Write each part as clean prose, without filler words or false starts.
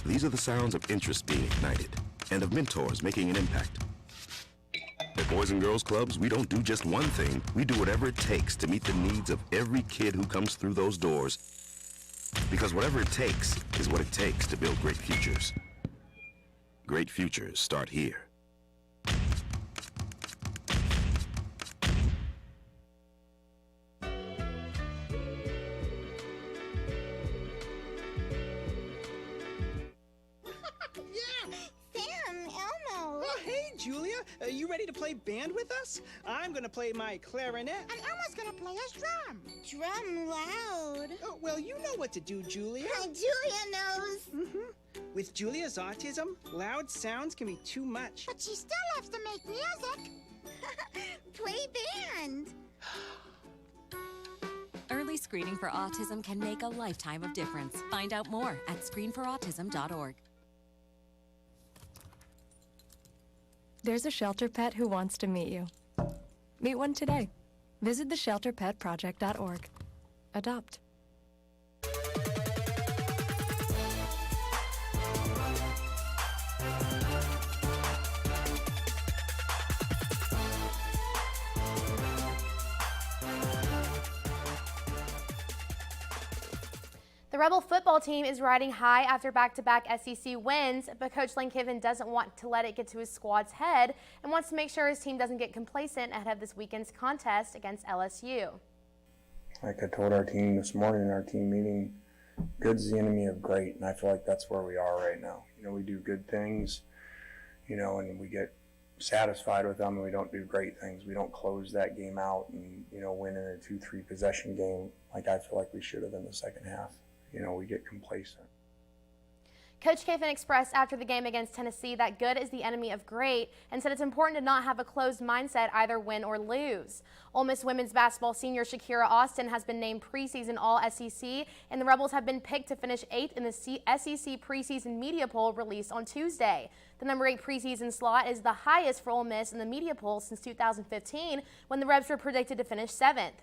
These are the sounds of interest being ignited and of mentors making an impact. At Boys and Girls Clubs, we don't do just one thing. We do whatever it takes to meet the needs of every kid who comes through those doors. Because whatever it takes is what it takes to build great futures. Great futures start here. Julia, are you ready to play band with us? I'm gonna play my clarinet. And Elmo's gonna play his drum. Drum loud. Oh, well, you know what to do, Julia. Julia knows. With Julia's autism, loud sounds can be too much. But she still loves to make music. Play band. Early screening for autism can make a lifetime of difference. Find out more at screenforautism.org. There's a shelter pet who wants to meet you. Meet one today. Visit theshelterpetproject.org. Adopt. The Rebel football team is riding high after back-to-back SEC wins, but Coach Lane Kiffin doesn't want to let it get to his squad's head and wants to make sure his team doesn't get complacent ahead of this weekend's contest against LSU. Like I told our team this morning in our team meeting, good's the enemy of great, and I feel like that's where we are right now. You know, we do good things, you know, and we get satisfied with them, and we don't do great things. We don't close that game out and, you know, win in a 2-3 possession game like I feel like we should have in the second half. You know, we get complacent. Coach Kiffin expressed after the game against Tennessee that good is the enemy of great and said it's important to not have a closed mindset, either win or lose. Ole Miss women's basketball senior Shakira Austin has been named preseason All-SEC, and the Rebels have been picked to finish 8th in the SEC preseason media poll released on Tuesday. The number 8 preseason slot is the highest for Ole Miss in the media poll since 2015, when the Rebs were predicted to finish 7th.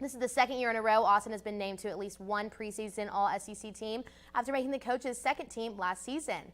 This is the second year in a row Austin has been named to at least one preseason All-SEC team after making the coach's second team last season.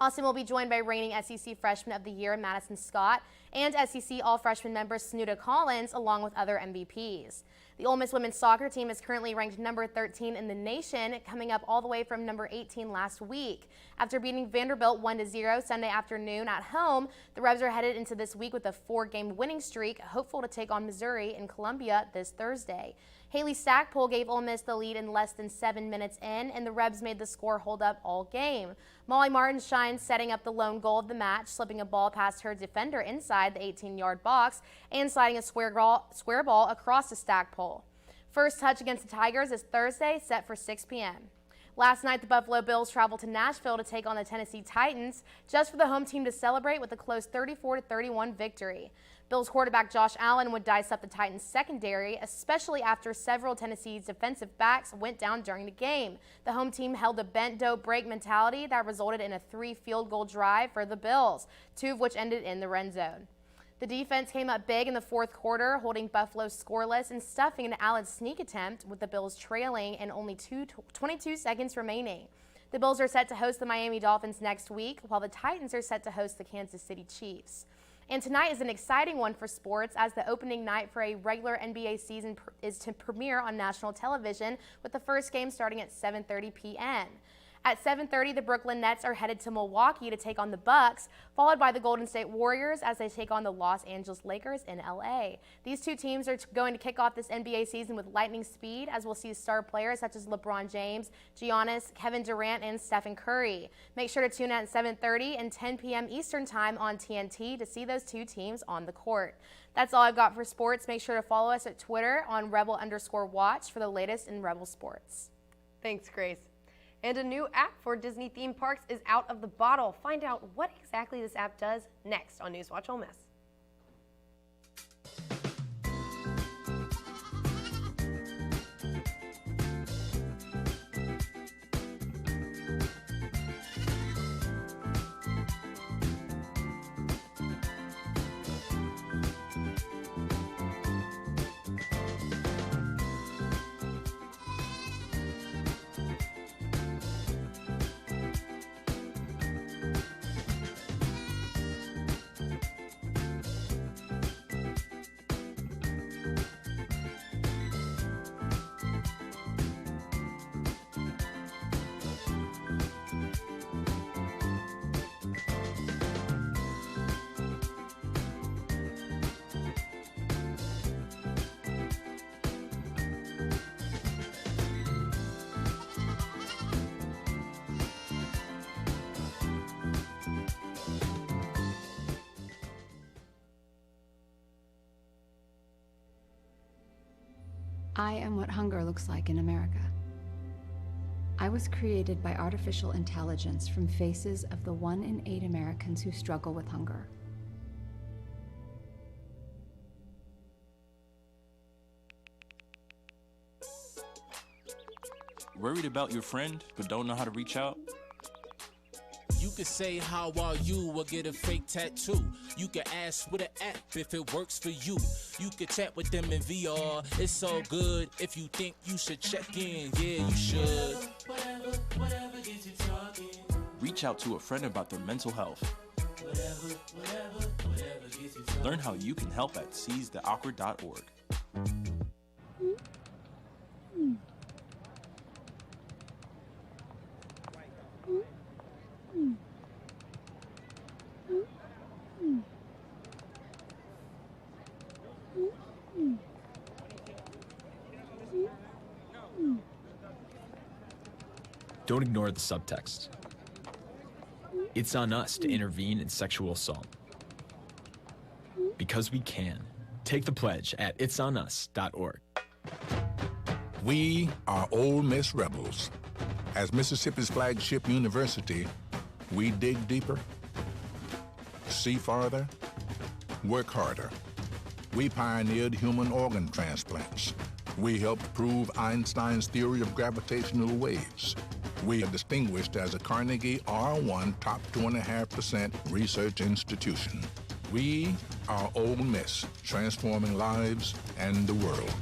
Austin will be joined by reigning SEC Freshman of the Year Madison Scott and SEC All-Freshman member Snuda Collins, along with other MVPs. The Ole Miss women's soccer team is currently ranked number 13 in the nation, coming up all the way from number 18 last week. After beating Vanderbilt 1-0 Sunday afternoon at home, the Rebs are headed into this week with a 4-game winning streak, hopeful to take on Missouri in Columbia this Thursday. Haley Stackpole gave Ole Miss the lead in less than 7 minutes in, and the Rebs made the score hold up all game. Molly Martin shined, setting up the lone goal of the match, slipping a ball past her defender inside the 18-yard box and sliding a square ball across the Stackpole. First touch against the Tigers is Thursday, set for 6 p.m. Last night, the Buffalo Bills traveled to Nashville to take on the Tennessee Titans, just for the home team to celebrate with a close 34-31 victory. Bills quarterback Josh Allen would dice up the Titans' secondary, especially after several Tennessee's defensive backs went down during the game. The home team held a bent-dough-break mentality that resulted in a 3-field-goal drive for the Bills, 2 of which ended in the red zone. The defense came up big in the fourth quarter, holding Buffalo scoreless and stuffing an Allen sneak attempt, with the Bills trailing and only 22 seconds remaining. The Bills are set to host the Miami Dolphins next week, while the Titans are set to host the Kansas City Chiefs. And tonight is an exciting one for sports, as the opening night for a regular NBA season is to premiere on national television, with the first game starting at 7:30 p.m. At 7:30, the Brooklyn Nets are headed to Milwaukee to take on the Bucks, followed by the Golden State Warriors as they take on the Los Angeles Lakers in LA. These two teams are going to kick off this NBA season with lightning speed, as we'll see star players such as LeBron James, Giannis, Kevin Durant, and Stephen Curry. Make sure to tune in at 7:30 and 10 p.m. Eastern Time on TNT to see those two teams on the court. That's all I've got for sports. Make sure to follow us at Twitter on Rebel_Watch for the latest in Rebel sports. Thanks, Grace. And a new app for Disney theme parks is out of the bottle. Find out what exactly this app does next on NewsWatch Ole Miss. I am what hunger looks like in America. I was created by artificial intelligence from faces of the 1 in 8 Americans who struggle with hunger. Worried about your friend but don't know how to reach out? You could say, how are you, or get a fake tattoo. You could ask with an app if it works for you. You could chat with them in VR, it's so good. If you think you should check in, yeah, you should. Whatever gets you talking. Reach out to a friend about their mental health. Whatever gets you talking. Learn how you can help at seizetheawkward.org. Don't ignore the subtext. It's on us to intervene in sexual assault. Because we can. Take the pledge at itsonus.org. We are Ole Miss Rebels. As Mississippi's flagship university, we dig deeper, see farther, work harder. We pioneered human organ transplants. We helped prove Einstein's theory of gravitational waves. We are distinguished as a Carnegie R1 top 2.5% research institution. We are Ole Miss, transforming lives and the world.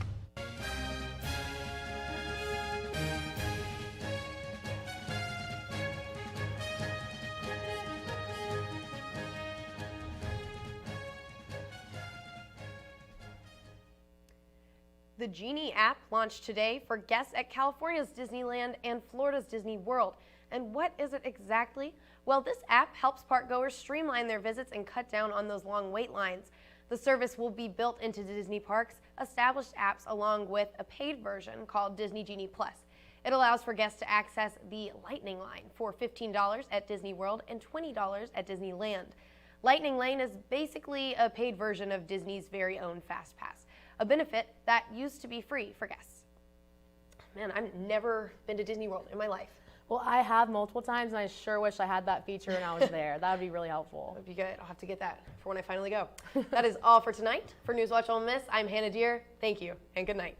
The Genie app launched today for guests at California's Disneyland and Florida's Disney World. And what is it exactly? Well, this app helps parkgoers streamline their visits and cut down on those long wait lines. The service will be built into Disney Parks' established apps along with a paid version called Disney Genie Plus. It allows for guests to access the Lightning Line for $15 at Disney World and $20 at Disneyland. Lightning Lane is basically a paid version of Disney's very own Fast Pass, a benefit that used to be free for guests. Man, I've never been to Disney World in my life. Well, I have multiple times, and I sure wish I had that feature when I was there. That would be really helpful. That'd be good. I'll have to get that for when I finally go. That is all for tonight. For NewsWatch Ole Miss, I'm Hannah Deere. Thank you, and good night.